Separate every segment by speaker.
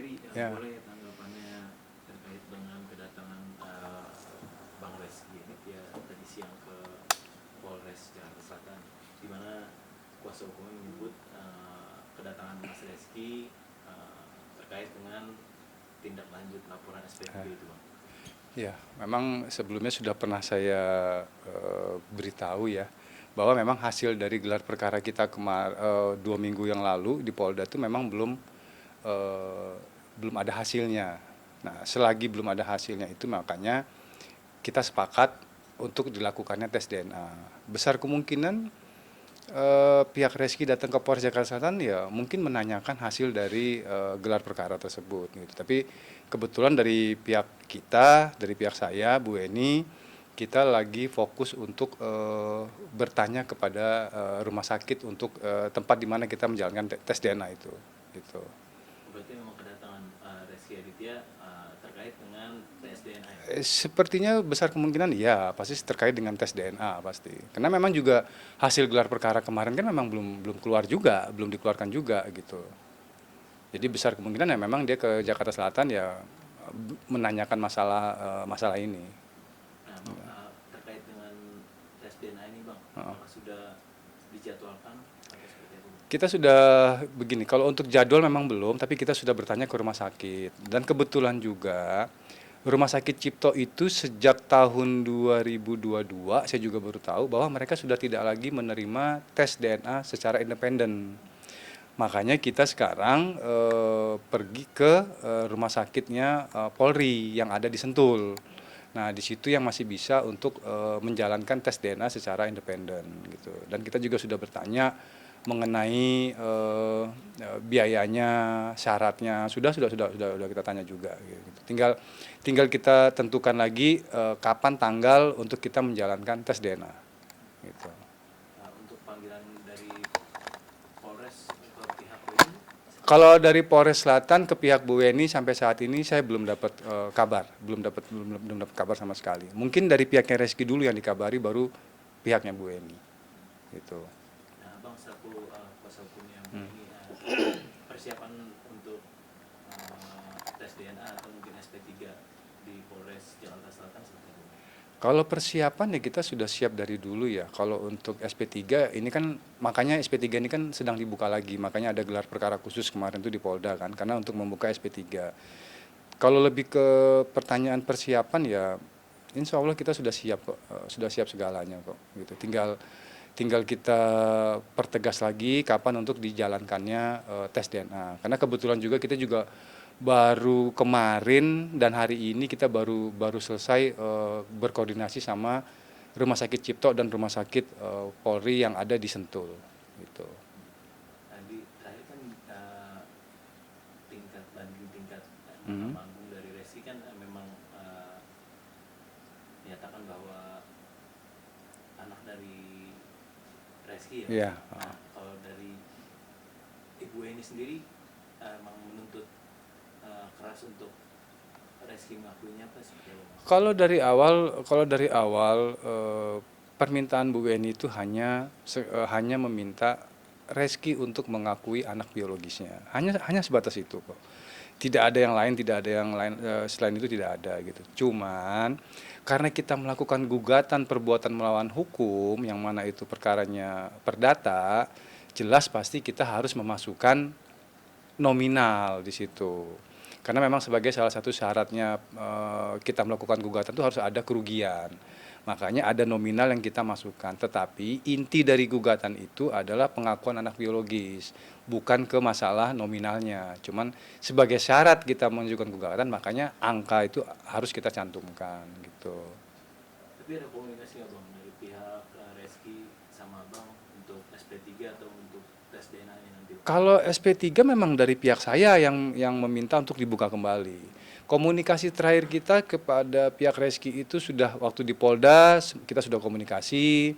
Speaker 1: Ferry,
Speaker 2: Ya.
Speaker 1: boleh tanggapannya terkait dengan kedatangan Bang Reski ini ya tadi siang ke Polres Jakarta Selatan, di mana kuasa hukumnya menyebut kedatangan Mas Reski terkait dengan tindak lanjut laporan SP3 itu, Bang.
Speaker 2: Ya, memang sebelumnya sudah pernah saya beritahu ya bahwa memang hasil dari gelar perkara kita 2 minggu yang lalu di Polda itu memang eh, belum ada hasilnya. Nah, selagi belum ada hasilnya itu makanya kita sepakat untuk dilakukannya tes DNA. Besar kemungkinan pihak Reski datang ke Polres Jakarta Selatan ya mungkin menanyakan hasil dari gelar perkara tersebut gitu. Tapi kebetulan dari pihak kita, dari pihak saya, Bu Eni, kita lagi fokus untuk bertanya kepada rumah sakit untuk tempat di mana kita menjalankan tes DNA itu gitu.
Speaker 1: Berarti memang kedatangan Reski Aditya terkait dengan tes DNA ya?
Speaker 2: Sepertinya besar kemungkinan iya, pasti terkait dengan tes DNA pasti. Karena memang juga hasil gelar perkara kemarin kan memang belum belum keluar juga, belum dikeluarkan juga gitu. Jadi besar kemungkinan ya memang dia ke Jakarta Selatan ya menanyakan masalah ini.
Speaker 1: Nah, Bang, terkait dengan tes DNA ini, Bang, apakah sudah dijadwalkan atau seperti apa, Bang?
Speaker 2: Kita sudah begini, kalau untuk jadwal memang belum, tapi kita sudah bertanya ke rumah sakit. Dan kebetulan juga Rumah Sakit Cipto itu sejak tahun 2022 saya juga baru tahu bahwa mereka sudah tidak lagi menerima tes DNA secara independen. Makanya kita sekarang pergi ke rumah sakitnya Polri yang ada di Sentul. Nah, di situ yang masih bisa untuk menjalankan tes DNA secara independen gitu. Dan kita juga sudah bertanya mengenai biayanya, syaratnya, sudah kita tanya juga gitu. Tinggal kita tentukan lagi kapan tanggal untuk kita menjalankan tes DNA gitu.
Speaker 1: Untuk panggilan dari Polres ke pihak ini seperti
Speaker 2: Kalau
Speaker 1: apa?
Speaker 2: dari Polres Selatan ke pihak Bu Weni sampai saat ini saya belum dapat kabar, belum dapat kabar sama sekali. Mungkin dari pihaknya Reski dulu yang dikabari, baru pihaknya Bu Weni. Gitu.
Speaker 1: Nah, Bang, selaku kuasa hukumnya Bu ini persiapan untuk tes DNA atau mungkin SP3 di Polres Jakarta Selatan seperti apa, Bang?
Speaker 2: Kalau persiapan ya kita sudah siap dari dulu ya. Kalau untuk SP3 ini kan makanya SP3 ini kan sedang dibuka lagi. Makanya ada gelar perkara khusus kemarin itu di Polda kan karena untuk membuka SP3. Kalau lebih ke pertanyaan persiapan ya insya Allah kita sudah siap kok, sudah siap segalanya kok gitu. Tinggal tinggal kita pertegas lagi kapan untuk dijalankannya tes DNA. Karena kebetulan juga kita juga baru kemarin dan hari ini kita baru baru selesai berkoordinasi sama Rumah Sakit Cipto dan Rumah Sakit Polri yang ada di Sentul gitu.
Speaker 1: Tadi terakhir kan tingkat banding tingkat
Speaker 2: Hmm.
Speaker 1: Mahkamah Agung dari Reski kan memang menyatakan bahwa anak dari Reski ya.
Speaker 2: Iya.
Speaker 1: Nah, kalau dari Ibu Eni sendiri memang menuntut keras untuk Reski mengakuinya apa seperti apa, Bang?
Speaker 2: Kalau dari awal permintaan Bu Weni itu hanya meminta Reski untuk mengakui anak biologisnya. Hanya sebatas itu kok. Tidak ada yang lain, selain itu tidak ada gitu. Cuman karena kita melakukan gugatan perbuatan melawan hukum yang mana itu perkaranya perdata, jelas pasti kita harus memasukkan nominal di situ. Karena memang sebagai salah satu syaratnya kita melakukan gugatan itu harus ada kerugian. Makanya ada nominal yang kita masukkan. Tetapi inti dari gugatan itu adalah pengakuan anak biologis, bukan ke masalah nominalnya. Cuman sebagai syarat kita mengajukan gugatan, makanya angka itu harus kita cantumkan gitu.
Speaker 1: Tapi ada komunikasi nggak, Bang, dari pihak Reski sama Bang untuk SP3 atau untuk tes DNA-nya nanti, Bang?
Speaker 2: Kalau SP3 memang dari pihak saya yang meminta untuk dibuka kembali. Komunikasi terakhir kita kepada pihak Reski itu sudah waktu di Polda kita sudah komunikasi.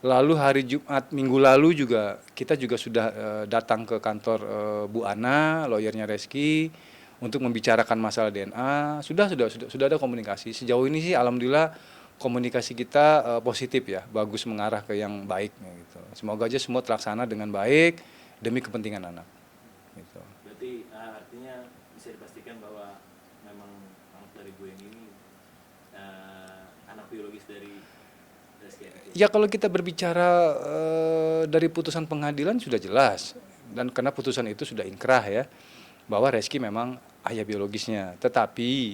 Speaker 2: Lalu hari Jumat minggu lalu juga kita juga sudah datang ke kantor Bu Ana, lawyernya Reski untuk membicarakan masalah DNA. Sudah ada komunikasi. Sejauh ini sih alhamdulillah komunikasi kita positif ya, bagus mengarah ke yang baik gitu. Semoga aja semua terlaksana dengan baik demi kepentingan anak gitu.
Speaker 1: Berarti artinya bisa dipastikan bahwa memang anak dari Bu Eni ini anak biologis dari Reski Aditya?
Speaker 2: Ya kalau kita berbicara dari putusan pengadilan sudah jelas, dan karena putusan itu sudah inkrah ya, bahwa Reski memang ayah biologisnya. Tetapi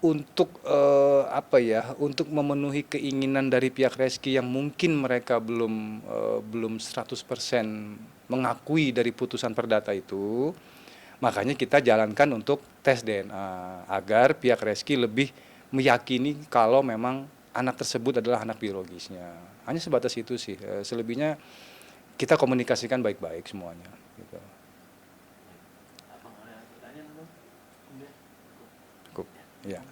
Speaker 2: untuk untuk memenuhi keinginan dari pihak Reski yang mungkin mereka belum 100% mengakui dari putusan perdata itu, makanya kita jalankan untuk tes DNA agar pihak Reski lebih meyakini kalau memang anak tersebut adalah anak biologisnya. Hanya sebatas itu sih. Selebihnya kita komunikasikan baik-baik semuanya. Gitu.
Speaker 1: Apa ada pertanyaan, Bang?
Speaker 2: Cukup. Ya.